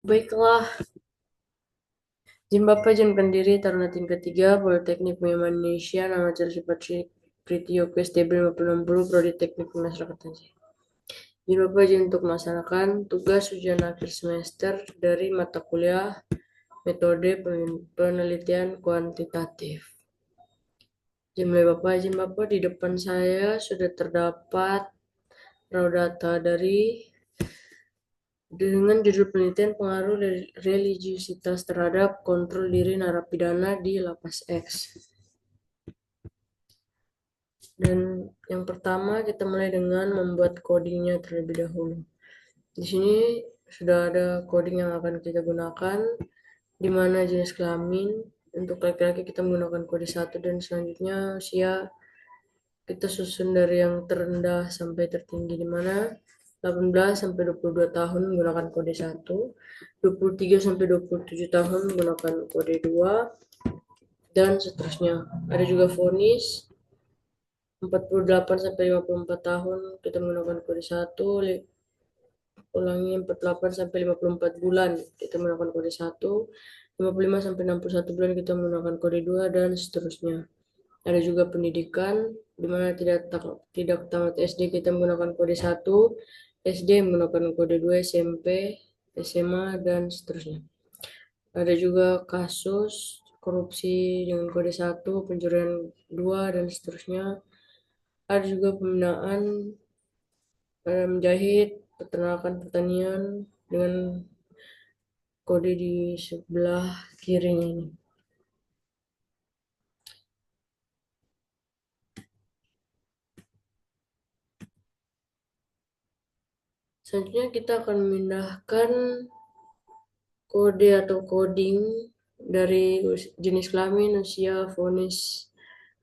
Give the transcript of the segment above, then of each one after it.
Baiklah, izin Bapak izin pendiri Taruna tingkat 3 Politeknik Bima Indonesia, nama Chelsea Pritio PSDB 5060 Prodi Teknik Pemasyarakatan. Izin Bapak izin untuk melaksanakan tugas ujian akhir semester dari mata kuliah metode penelitian kuantitatif. Izin Bapak, di depan saya sudah terdapat raw data dengan judul penelitian pengaruh religiusitas terhadap kontrol diri narapidana di Lapas X. Dan yang pertama kita mulai dengan membuat codingnya terlebih dahulu. Di sini sudah ada coding yang akan kita gunakan, di mana jenis kelamin untuk laki-laki kita menggunakan kode 1 dan selanjutnya usia kita susun dari yang terendah sampai tertinggi, di mana 18 sampai 22 tahun menggunakan kode 1, 23 sampai 27 tahun menggunakan kode 2, dan seterusnya. Ada juga vonis 48 sampai 54 tahun kita menggunakan kode 1, ulangi 48 sampai 54 bulan kita menggunakan kode 1, 55 sampai 61 bulan kita menggunakan kode 2, dan seterusnya. Ada juga pendidikan di mana tidak tamat SD kita menggunakan kode 1, SD menggunakan kode 2, SMP, SMA, dan seterusnya. Ada juga kasus korupsi dengan kode 1, pencurian 2, dan seterusnya. Ada juga pembinaan menjahit, peternakan, pertanian dengan kode di sebelah kirinya ini. Selanjutnya kita akan memindahkan kode atau coding dari jenis kelamin, usia, vonis,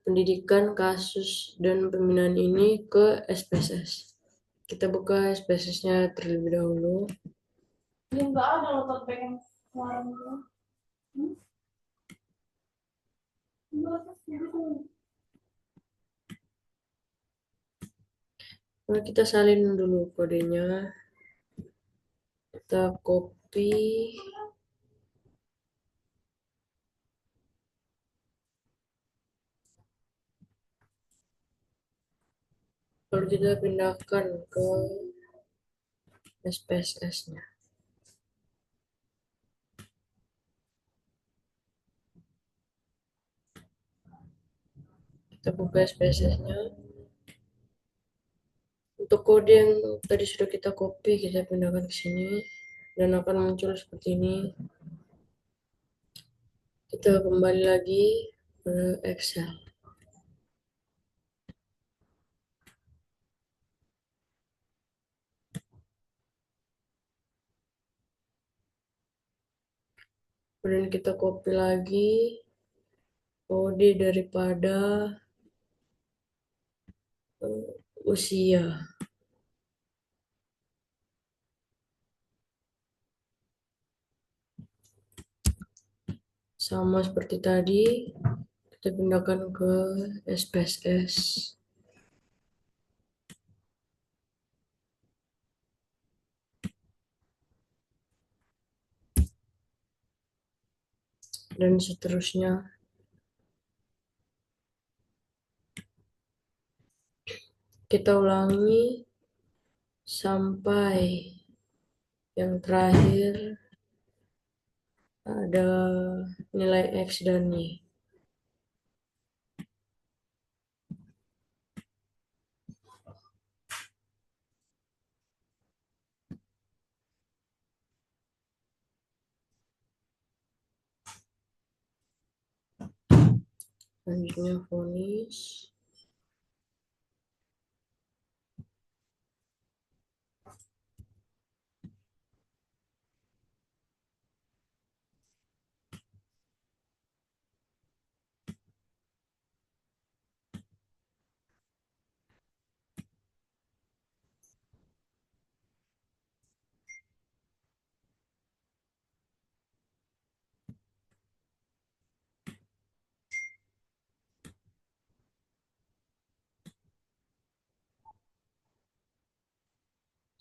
pendidikan, kasus, dan pembinaan ini ke SPSS. Kita buka SPSS-nya terlebih dahulu. Enggak ada loh pengen kemarin. Nah, kita salin dulu kodenya. Kita copy. Lalu kita pindahkan ke SPSS-nya. Kita buka SPSS-nya. Untuk kode yang tadi sudah kita copy, kita pindahkan ke sini dan akan muncul seperti ini. Kita kembali lagi ke Excel. Kemudian kita copy lagi kode daripada usia. Sama seperti tadi, kita pindahkan ke SPSS. Dan seterusnya. Kita ulangi sampai yang terakhir ada nilai X dan Y. Selanjutnya vonis.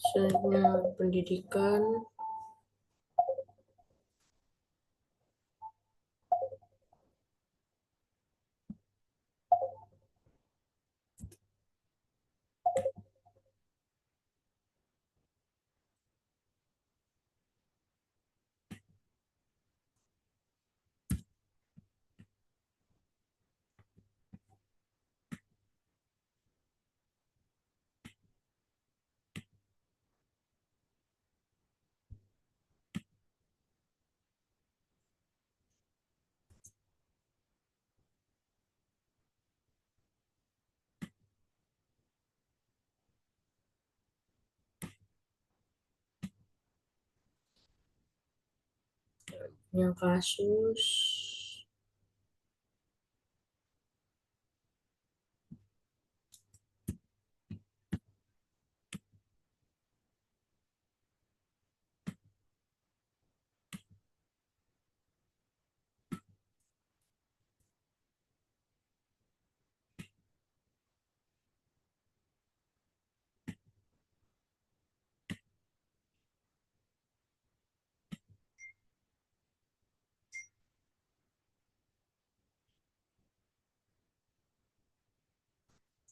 Selanjutnya pendidikan. yang kasus,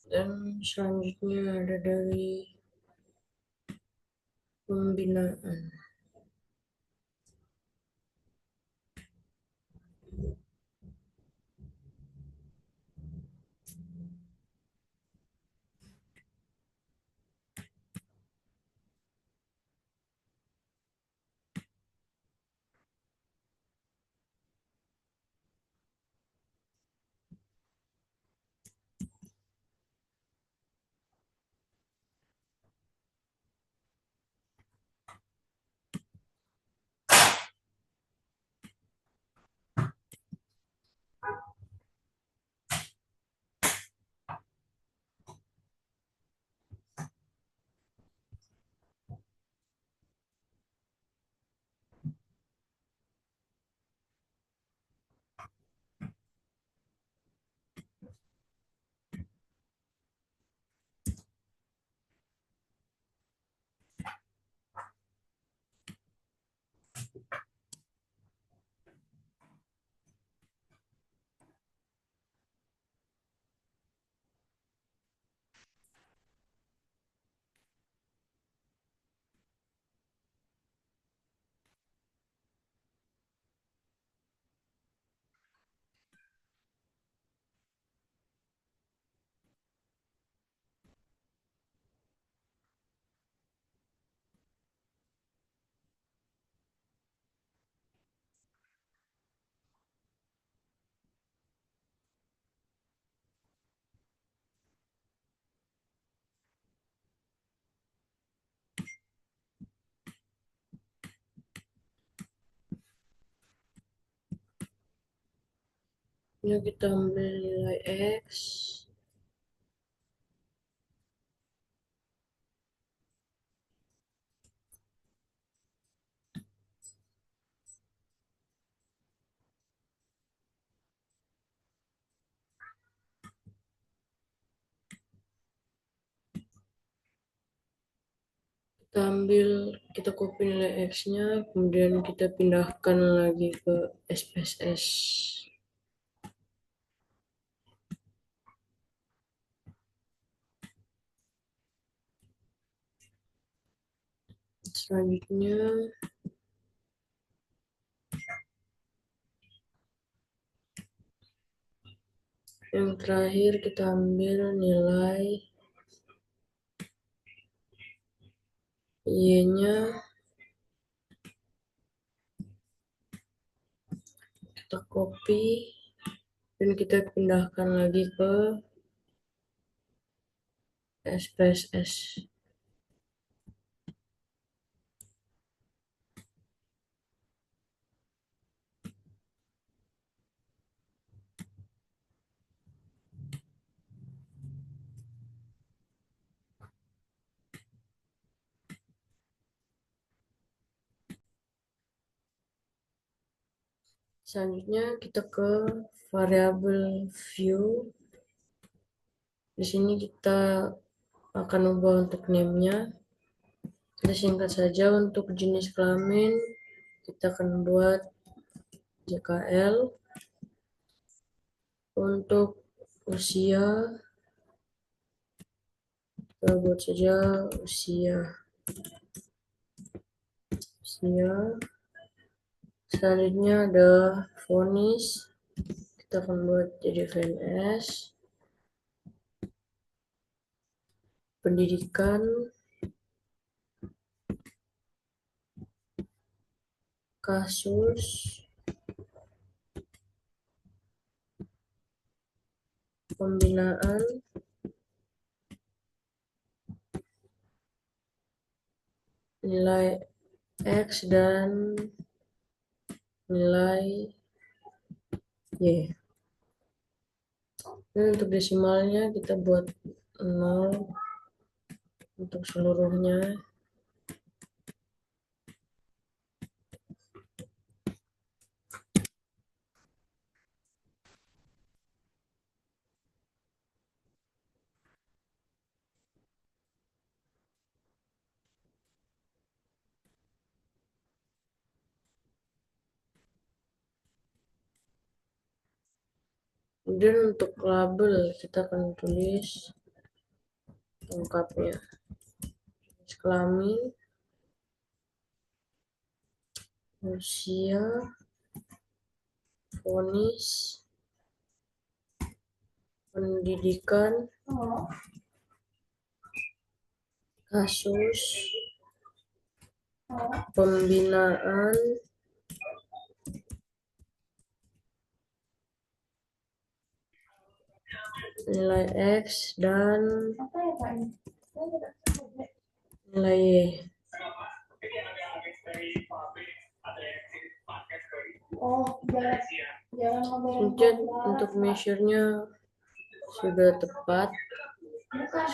dan selanjutnya ada dari pembinaan. Ini kita ambil nilai X, kita ambil, kita copy nilai X-nya, kemudian kita pindahkan lagi ke SPSS. Selanjutnya, yang terakhir kita ambil nilai Y-nya, kita copy, dan kita pindahkan lagi ke SPSS. Selanjutnya kita ke variabel view. Di sini kita akan ubah untuk name-nya. Kita singkat saja untuk jenis kelamin. Kita akan buat JKL. Untuk usia, kita buat saja usia. Selanjutnya ada vonis. Kita akan buat jadi VNS. Pendidikan, kasus, pembinaan, nilai X dan nilai Y. Dan untuk desimalnya kita buat 0 untuk seluruhnya. Kemudian untuk label kita akan tulis lengkapnya. Jenis kelamin, usia, vonis, pendidikan, kasus, pembinaan, nilai X, dan nilai Y. Kemudian untuk measure-nya sudah tepat,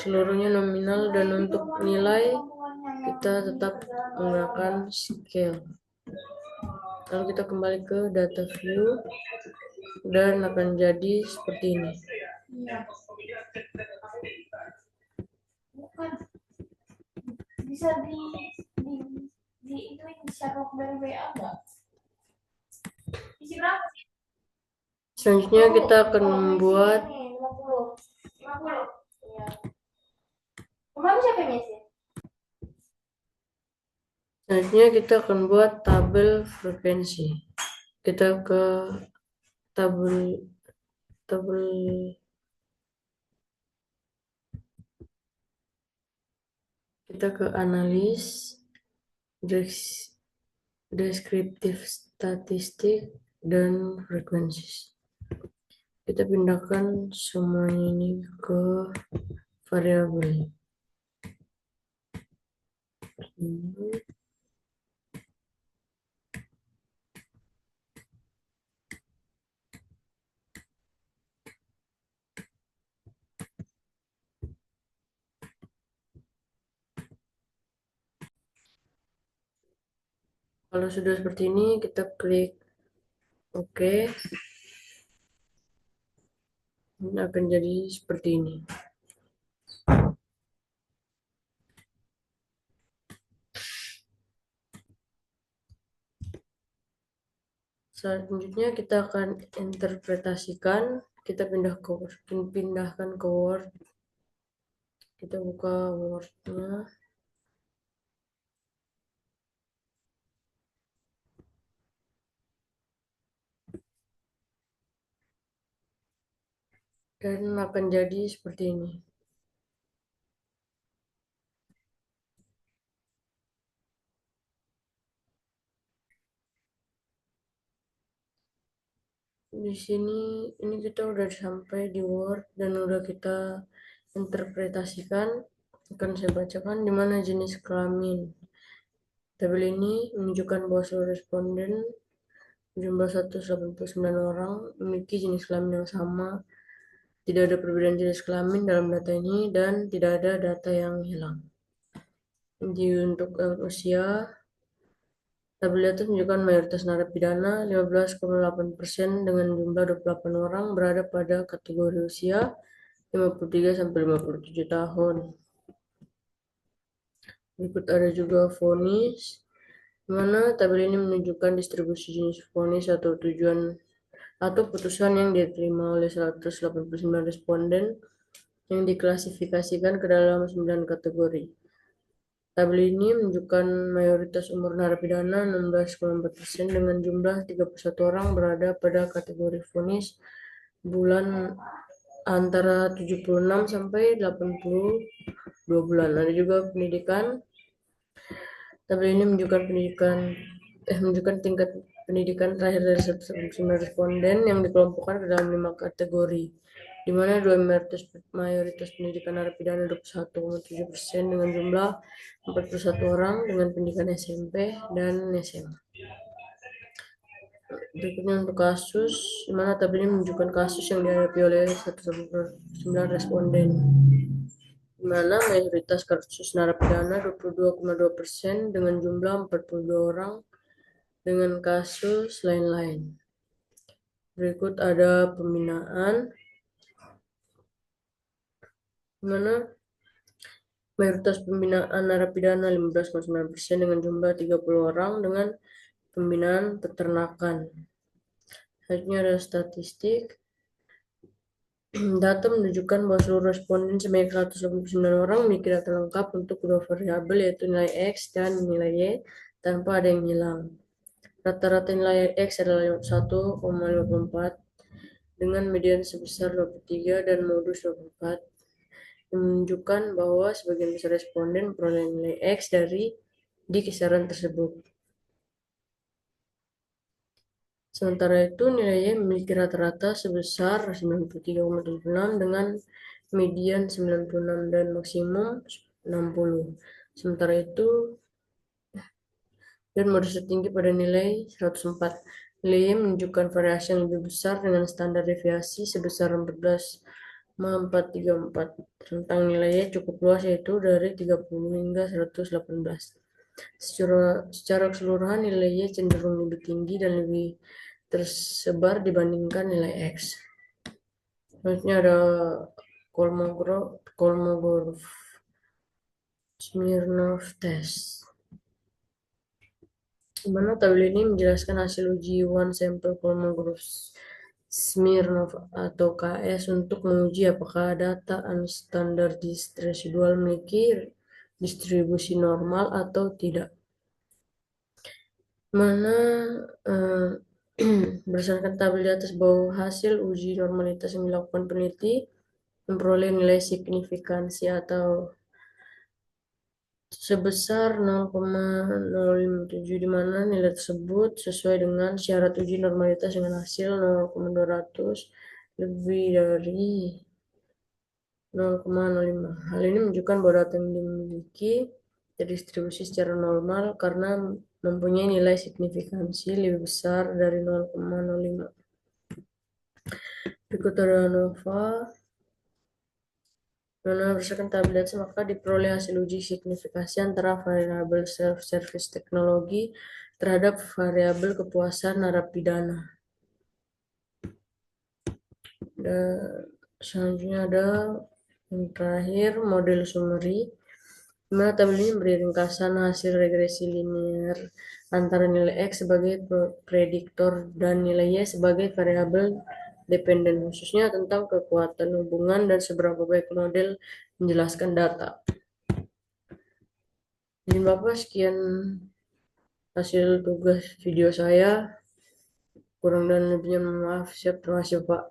seluruhnya nominal, dan untuk nilai kita tetap menggunakan scale. Lalu kita kembali ke data view dan akan jadi seperti ini. Bisa di itu share dari WA enggak? Isi berapa? Selanjutnya kita akan membuat 50. Iya. Kemarin siapa yang ngisi? Selanjutnya kita akan buat tabel frekuensi. Kita ke tabel kita ke analis, deskriptif statistik, dan frekuensi. Kita pindahkan semuanya ini ke variabel. Kalau sudah seperti ini, kita klik OK. Ini akan jadi seperti ini. Selanjutnya kita akan interpretasikan. Kita pindahkan ke Word. Kita buka Word-nya. Dan akan jadi seperti ini. Di sini ini kita udah sampai di Word dan udah kita interpretasikan. Akan saya bacakan di mana jenis kelamin. Tabel ini menunjukkan bahwa seluruh responden jumlah 189 orang memiliki jenis kelamin yang sama. Tidak ada perbedaan jenis kelamin dalam data ini dan tidak ada data yang hilang. Jadi untuk usia, tabel atas menunjukkan mayoritas narapidana 15,8% dengan jumlah 28 orang berada pada kategori usia 53 sampai 57 tahun. Berikut ada juga vonis, di mana tabel ini menunjukkan distribusi jenis vonis atau tujuan atau putusan yang diterima oleh 189 responden yang diklasifikasikan ke dalam 9 kategori. Tabel ini menunjukkan mayoritas umur narapidana 16,4% dengan jumlah 31 orang berada pada kategori vonis bulan antara 76 sampai 82 bulan. Ada juga pendidikan. Tabel ini menunjukkan tingkat pendidikan terakhir dari 109 responden yang dikelompokkan ke dalam 5 kategori, di mana mayoritas pendidikan narapidana 21,7% dengan jumlah 41 orang dengan pendidikan SMP dan SMA. Berikutnya untuk kasus, di mana tabel ini menunjukkan kasus yang dihadapi oleh 109 responden, di mana mayoritas kasus narapidana 22,2% dengan jumlah 42 orang dengan kasus lain-lain. Berikut ada pembinaan, di mana mayoritas pembinaan narapidana 15,9% dengan jumlah 30 orang dengan pembinaan peternakan. Selanjutnya ada statistik. Data menunjukkan bahwa seluruh responden sebanyak 189 orang memiliki data lengkap untuk kedua variabel, yaitu nilai X dan nilai Y, tanpa ada yang hilang. Rata-rata nilai X adalah 51,54 dengan median sebesar 23 dan modus 24, yang menunjukkan bahwa sebagian besar responden memperoleh nilai X di kisaran tersebut. Sementara itu, nilai Y memiliki rata-rata sebesar 93,76 dengan median 96 dan maksimum 60. Sementara itu, dan modus tertinggi pada nilai 104. Nilai Y menunjukkan variasi yang lebih besar dengan standar deviasi sebesar 14,434. Tentang nilai Y cukup luas, yaitu dari 30 hingga 118. Secara keseluruhan, nilai Y cenderung lebih tinggi dan lebih tersebar dibandingkan nilai X. Selanjutnya ada Kolmogorov-Smirnov test, di mana tabel ini menjelaskan hasil uji one sample Kolmogorov-Smirnov atau KS untuk menguji apakah data unstandardized residual memiliki distribusi normal atau tidak. Mana berdasarkan tabel di atas bahwa hasil uji normalitas yang dilakukan peneliti memperoleh nilai signifikansi atau sebesar 0,057, di mana nilai tersebut sesuai dengan syarat uji normalitas dengan hasil 0,200 lebih dari 0,05. Hal ini menunjukkan bahwa data yang dimiliki terdistribusi secara normal karena mempunyai nilai signifikansi lebih besar dari 0,05. Berikut ada ANOVA. Berdasarkan tabel atas, maka diperoleh hasil uji signifikasi antara variabel self-service teknologi terhadap variabel kepuasan narapidana. Dan selanjutnya ada yang terakhir, model summary, di mana tabel ini memberi ringkasan hasil regresi linear antara nilai X sebagai prediktor dan nilai Y sebagai variabel dependen, khususnya tentang kekuatan hubungan dan seberapa baik model menjelaskan data. Jadi Bapak, sekian hasil tugas video saya. Kurang dan lebihnya maaf. Siap, terima kasih Pak.